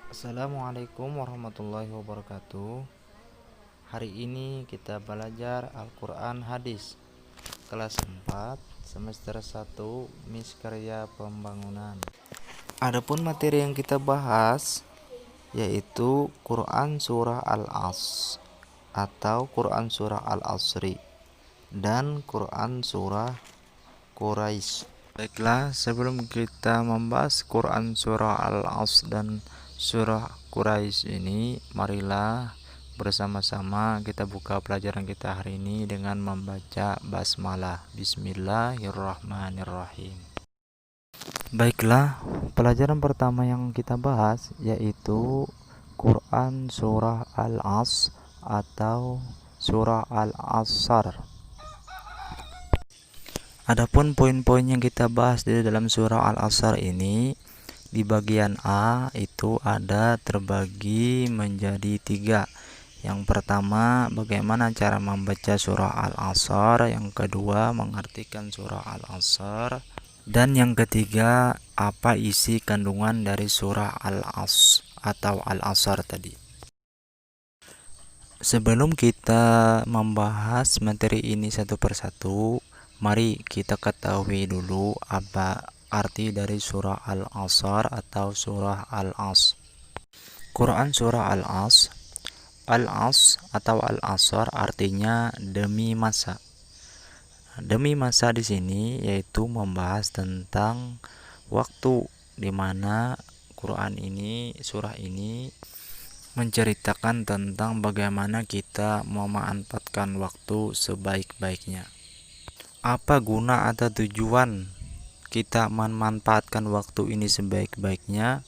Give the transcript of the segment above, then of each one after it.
Assalamualaikum warahmatullahi wabarakatuh. Hari ini kita belajar Al-Quran Hadis kelas 4 semester 1 Miskarya Pembangunan. Adapun materi yang kita bahas yaitu Quran Surah Al-As atau Quran Surah Al-Asri dan Quran Surah Quraisy. Baiklah, sebelum kita membahas Quran Surah Al-As dan Surah Quraisy ini, marilah bersama-sama kita buka pelajaran kita hari ini dengan membaca basmalah. Bismillahirrahmanirrahim. Baiklah, pelajaran pertama yang kita bahas yaitu Quran Surah Al-As atau Surah Al-Asr. Adapun poin-poin yang kita bahas di dalam surah Al-Asr ini, di bagian A itu ada terbagi menjadi 3. Yang pertama, bagaimana cara membaca surah Al-Asr. Yang kedua, mengartikan surah Al-Asr. Dan yang ketiga, apa isi kandungan dari surah Al-As atau Al-Asr tadi. Sebelum kita membahas materi ini satu persatu, mari kita ketahui dulu apa arti dari surah Al-Asr atau surah Al-As. Quran surah Al-As. Al-As atau Al-Asr artinya demi masa. Demi masa di sini yaitu membahas tentang waktu di mana Quran ini, surah ini menceritakan tentang bagaimana kita memanfaatkan waktu sebaik-baiknya. Apa guna atau tujuan kita memanfaatkan waktu ini sebaik-baiknya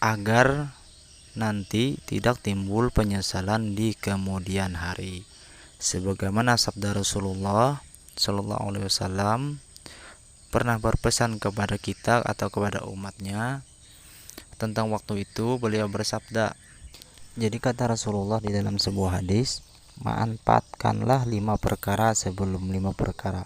agar nanti tidak timbul penyesalan di kemudian hari. Sebagaimana sabda Rasulullah Shallallahu Alaihi Wasallam pernah berpesan kepada kita atau kepada umatnya tentang waktu itu, beliau bersabda, jadi kata Rasulullah di dalam sebuah hadis, manfaatkanlah 5 perkara sebelum 5 perkara.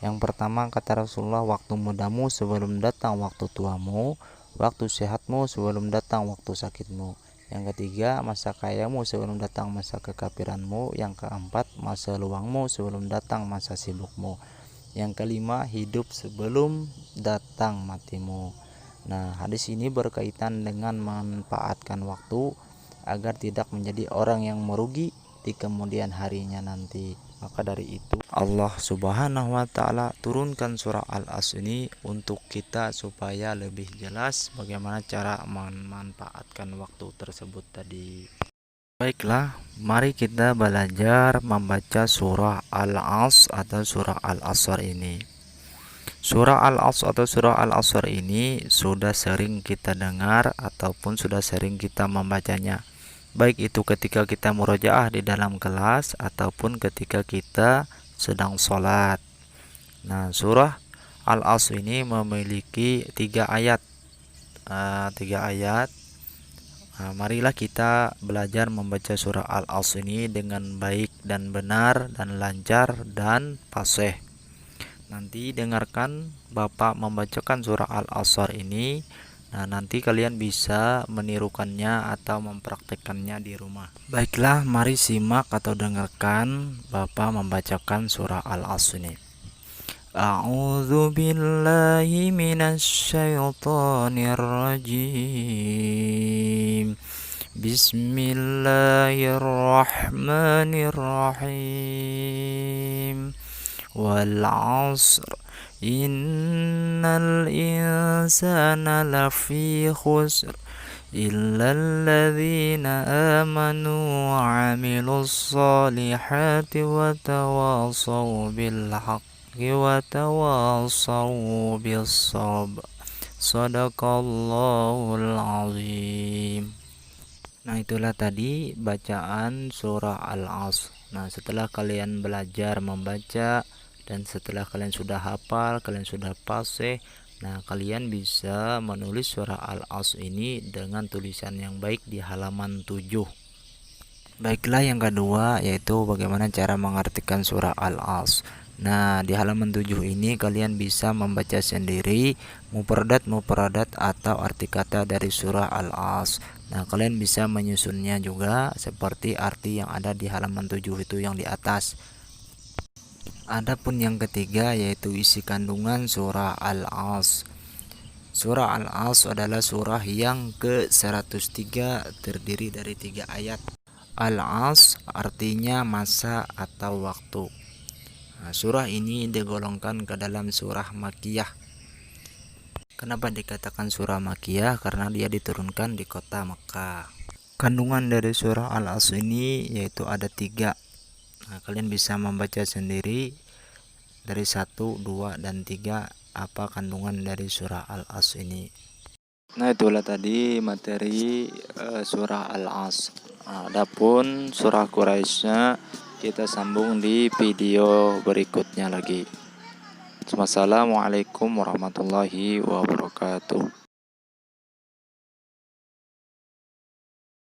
Yang pertama kata Rasulullah, waktu mudamu sebelum datang waktu tuamu, waktu sehatmu sebelum datang waktu sakitmu. Yang ketiga, masa kayamu sebelum datang masa kekafiranmu. Yang keempat, masa luangmu sebelum datang masa sibukmu. Yang kelima, hidup sebelum datang matimu. Nah, hadis ini berkaitan dengan memanfaatkan waktu agar tidak menjadi orang yang merugi di kemudian harinya nanti. Maka dari itu Allah Subhanahu wa taala turunkan surah Al-As ini untuk kita supaya lebih jelas bagaimana cara memanfaatkan waktu tersebut tadi. Baiklah, mari kita belajar membaca surah Al-As atau surah Al-Asr ini. Surah Al-As atau surah Al-Asr ini sudah sering kita dengar ataupun sudah sering kita membacanya, baik itu ketika kita murojaah di dalam kelas ataupun ketika kita sedang sholat. Nah, surah Al-As ini memiliki 3 ayat. 3 ayat. Marilah kita belajar membaca surah Al-As ini dengan baik dan benar dan lancar dan fasih. Nanti dengarkan Bapak membacakan surah Al-Asr ini. Nah, nanti kalian bisa menirukannya atau mempraktekkannya di rumah. Baiklah, mari simak atau dengarkan Bapak membacakan surah Al-Asr ini. A'udzu billahi minasy syaithanir rajim. Bismillahirrahmanirrahim. Wal 'asr innal insana lafi khusr illa alladzina amanu wa 'amilus solihati wa tawasaw bil haqqi wa tawasaw bis sabr. Shadaqallahul azim. Nah, itulah tadi bacaan surah Al-As. Nah, setelah kalian belajar membaca dan setelah kalian sudah hafal, kalian sudah fasih, nah kalian bisa menulis surah Al-As ini dengan tulisan yang baik di halaman 7. Baiklah, yang kedua yaitu bagaimana cara mengartikan surah Al-As. Nah, di halaman 7 ini kalian bisa membaca sendiri mufradat atau arti kata dari surah Al-As. Nah, kalian bisa menyusunnya juga seperti arti yang ada di halaman 7 itu yang di atas. Adapun yang ketiga yaitu isi kandungan surah Al-As. Surah Al-As adalah surah yang ke-103, terdiri dari 3 ayat. Al-As artinya masa atau waktu. Nah, surah ini digolongkan ke dalam surah Makkiyah. Kenapa dikatakan surah Makkiyah? Karena dia diturunkan di kota Mekah. Kandungan dari surah Al-As ini yaitu ada 3. Nah, kalian bisa membaca sendiri dari 1, 2, dan 3 apa kandungan dari surah Al-As ini. Nah, itulah tadi materi surah Al-As. Nah, adapun surah Quraisynya kita sambung di video berikutnya lagi. Wassalamualaikum warahmatullahi wabarakatuh.